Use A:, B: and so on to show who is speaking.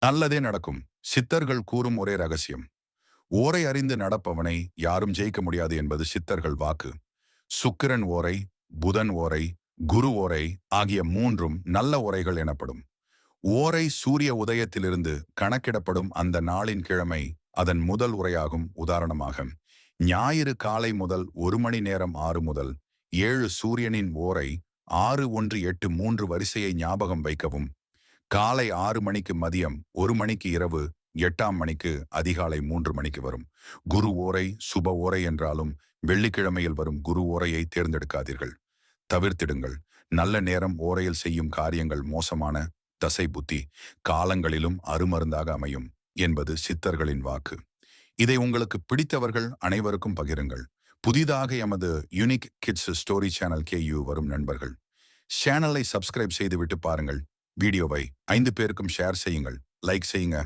A: நல்லதே நடக்கும். சித்தர்கள் கூறும் ஒரே ரகசியம். ஓரை அறிந்து நடப்பவனை யாரும் ஜெயிக்க முடியாது என்பது சித்தர்கள் வாக்கு. சுக்கிரன் ஓரை, புதன் ஓரை, குரு ஓரை ஆகிய மூன்றும் நல்ல ஓரைகள் எனப்படும். ஓரை சூரிய உதயத்திலிருந்து கணக்கிடப்படும் அந்த நாளின் கிழமை அதன் முதல் உரையாகும். உதாரணமாக, ஞாயிறு காலை முதல் 1 மணி நேரம் 6 முதல் 7 சூரியனின் ஓரை 6 1 8 3 வரிசையை ஞாபகம் வைக்கவும். காலை 6 மணிக்கு மதியம் 1 மணிக்கு இரவு 8 மணிக்கு அதிகாலை 3 மணிக்கு வரும். குரு ஓரை சுப ஓரை என்றாலும் வெள்ளிக்கிழமையில் வரும் குரு ஓரையை தேர்ந்தெடுக்காதீர்கள். தவிர்த்திடுங்கள். நல்ல நேரம் ஓரையில் செய்யும் காரியங்கள் மோசமான தசை புத்தி காலங்களிலும் அருமருந்தாக அமையும் என்பது சித்தர்களின் வாக்கு. இதை உங்களுக்கு பிடித்தவர்கள் அனைவருக்கும் பகிருங்கள். புதிதாக எமது unique kids story channel KU வரும் நண்பர்கள் சேனலை சப்ஸ்கிரைப் செய்துவிட்டு பாருங்கள். வீடியோவை 5 பேருக்கும் ஷேர் செய்யுங்கள், லைக் செய்யுங்க.